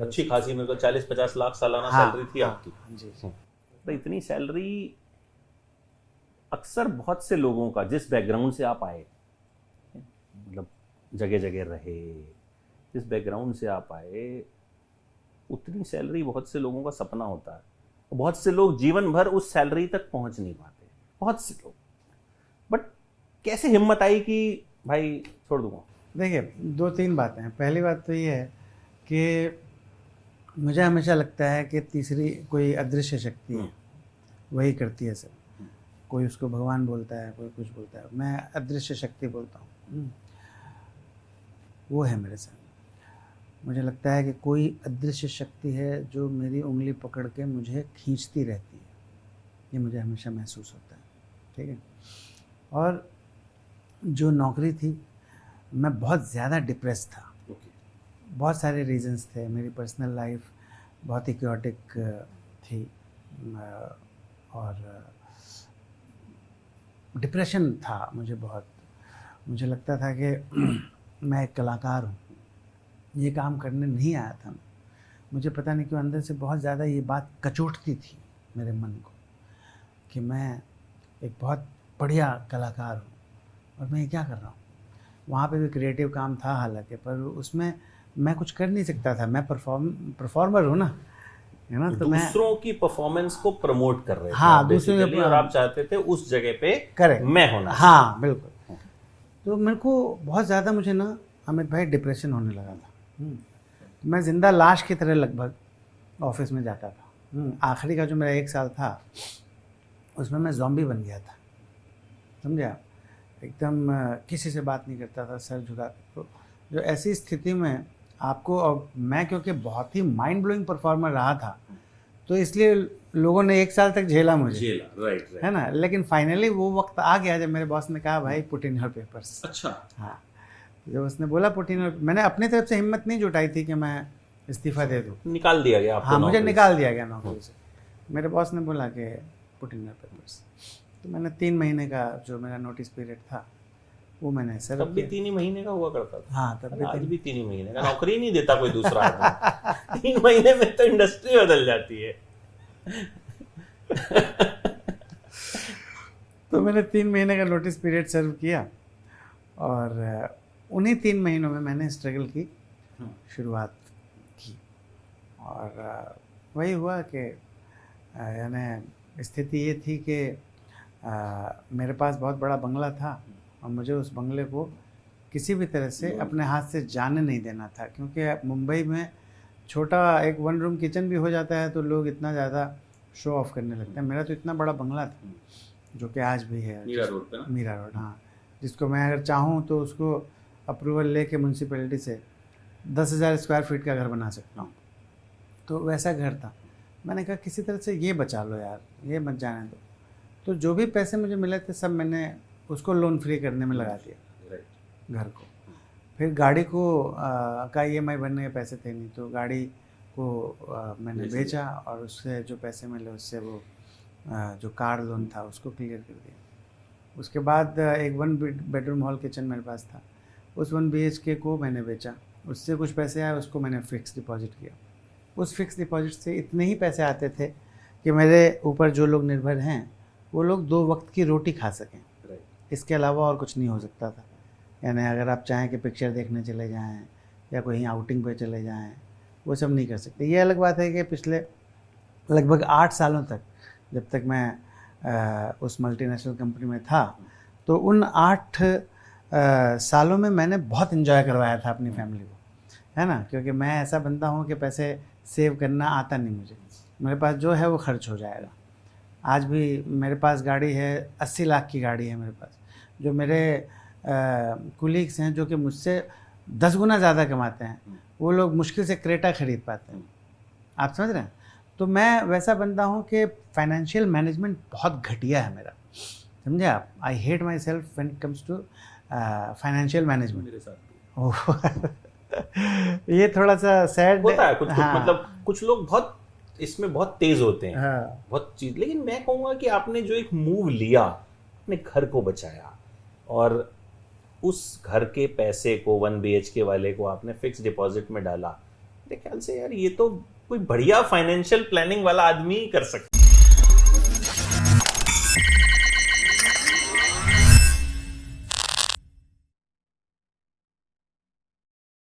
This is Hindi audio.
अच्छी खासी, मेरे को 40-50 लाख सालाना हाँ, सैलरी थी आपकी। जी। तो इतनी सैलरी अक्सर बहुत से लोगों का, जिस बैकग्राउंड से आप आए, मतलब जगह जगह रहे, जिस बैकग्राउंड से आप आए, उतनी सैलरी बहुत से लोगों का सपना होता है। बहुत से लोग जीवन भर उस सैलरी तक पहुंच नहीं पाते, बहुत से लोग। बट कैसे हिम्मत आई कि भाई छोड़ दूंगा? देखिए, 2-3 बातें हैं। पहली बात तो ये है कि मुझे हमेशा लगता है कि तीसरी कोई अदृश्य शक्ति है, वही करती है सब। कोई उसको भगवान बोलता है, कोई कुछ बोलता है, मैं अदृश्य शक्ति बोलता हूँ। वो है मेरे साथ। मुझे लगता है कि कोई अदृश्य शक्ति है जो मेरी उंगली पकड़ के मुझे खींचती रहती है, ये मुझे हमेशा महसूस होता है। ठीक है। और जो नौकरी थी, मैं बहुत ज़्यादा डिप्रेस था। बहुत सारे रीजंस थे। मेरी पर्सनल लाइफ बहुत ही क्योटिक थी और डिप्रेशन था मुझे बहुत। मुझे लगता था कि मैं एक कलाकार हूँ, ये काम करने नहीं आया था। मुझे पता नहीं क्यों अंदर से बहुत ज़्यादा ये बात कचोटती थी मेरे मन को कि मैं एक बहुत बढ़िया कलाकार हूँ और मैं ये क्या कर रहा हूँ। वहाँ पे भी क्रिएटिव काम था हालांकि, पर उसमें मैं कुछ कर नहीं सकता था। मैं परफॉर्मर हूँ ना, है ना। तो दूसरों की परफॉर्मेंस को प्रमोट कर रहे थे हाँ, आप बेसिकली, और आप चाहते थे उस जगह पे करेक्ट मैं होना। हाँ बिल्कुल। तो मेरे को बहुत ज़्यादा, मुझे ना अमित भाई डिप्रेशन होने लगा था। मैं ज़िंदा लाश की तरह लगभग ऑफिस में जाता था। आखिरी का जो मेरा 1 साल था उसमें मैं ज़ॉम्बी बन गया था, समझे आप। एकदम किसी से बात नहीं करता था, सर झुका। तो जो ऐसी स्थिति में आपको, और मैं क्योंकि बहुत ही माइंड ब्लोइंग परफॉर्मर रहा था, तो इसलिए लोगों ने 1 साल तक झेला मुझे, राइट, है ना। लेकिन फाइनली वो वक्त आ गया जब मेरे बॉस ने कहा भाई पुट इन योर पेपर्स। अच्छा। हाँ, जब उसने बोला पुट इन योर, मैंने अपनी तरफ से हिम्मत नहीं जुटाई थी कि मैं इस्तीफ़ा दे दूँ। निकाल दिया गया आपको? हाँ, मुझे नौकरी निकाल दिया गया नौकरी से। मेरे बॉस ने बोला कि पुट इन योर पेपर्स। तो मैंने 3 महीने का जो मेरा नोटिस पीरियड था वो मैंने सर्व तब भी 3 ही महीने का हुआ करता था? हाँ, तब भी आज भी 3 ही महीने का नौकरी नहीं देता कोई दूसरा आदमी। 3 महीने में तो इंडस्ट्री बदल जाती है। तो मैंने 3 महीने का नोटिस पीरियड सर्व किया और उन्हीं 3 महीनों में मैंने स्ट्रगल की शुरुआत की। और वही हुआ कि यानी स्थिति ये थी कि मेरे पास बहुत बड़ा बंगला था और मुझे उस बंगले को किसी भी तरह से अपने हाथ से जाने नहीं देना था, क्योंकि मुंबई में छोटा एक 1 रूम किचन भी हो जाता है तो लोग इतना ज़्यादा शो ऑफ करने लगते हैं। मेरा तो इतना बड़ा बंगला था जो कि आज भी है मीरा रोड पे ना? मीरा रोड, हाँ। जिसको मैं अगर चाहूँ तो उसको अप्रूवल लेके म्यूनसिपैलिटी से 10,000 स्क्वायर फीट का घर बना सकता हूँ। तो वैसा घर था। मैंने कहा किसी तरह से ये बचा लो यार, ये मत जाने दो। तो जो भी पैसे मुझे मिले थे सब मैंने उसको लोन फ्री करने में लगा दिया, घर को। फिर गाड़ी को का EMI भरने के पैसे थे नहीं, तो गाड़ी को मैंने बेचा और उससे जो पैसे मिले उससे वो जो कार लोन था उसको क्लियर कर दिया। उसके बाद एक 1 बेडरूम हॉल किचन मेरे पास था, उस 1 BHK को मैंने बेचा, उससे कुछ पैसे आए, उसको मैंने फिक्स डिपॉजिट किया। उस फिक्स डिपॉजिट से इतने ही पैसे आते थे कि मेरे ऊपर जो लोग निर्भर हैं वो लोग 2 वक्त की रोटी खा सकें। इसके अलावा और कुछ नहीं हो सकता था। यानी अगर आप चाहें कि पिक्चर देखने चले जाएं या कहीं आउटिंग पे चले जाएं, वो सब नहीं कर सकते। ये अलग बात है कि पिछले लगभग 8 सालों तक, जब तक मैं उस मल्टीनेशनल कंपनी में था, तो उन 8 सालों में मैंने बहुत इन्जॉय करवाया था अपनी फैमिली को, है ना। क्योंकि मैं ऐसा बंदा हूँ कि पैसे सेव करना आता नहीं मुझे, मेरे पास जो है वो खर्च हो जाएगा। आज भी मेरे पास गाड़ी है, 80 लाख की गाड़ी है मेरे पास। जो मेरे कुलीग्स हैं जो कि मुझसे 10 गुना ज़्यादा कमाते हैं, वो लोग मुश्किल से क्रेटा खरीद पाते हैं। आप समझ रहे हैं। तो मैं वैसा बंदा हूँ कि फाइनेंशियल मैनेजमेंट बहुत घटिया है मेरा, समझे आप। I hate myself when it comes to financial management. मेरे साथ ये थोड़ा सा सैड होता है कुछ हाँ। मतलब कुछ लोग बहुत इसमें बहुत तेज होते हैं, हाँ। बहुत चीज। लेकिन मैं कहूँगा कि आपने जो एक मूव लिया, अपने घर को बचाया और उस घर के पैसे को 1 BHK वाले को आपने फिक्स डिपॉजिट में डाला, मेरे ख्याल से यार ये तो कोई बढ़िया फाइनेंशियल प्लानिंग वाला आदमी ही कर सकता है।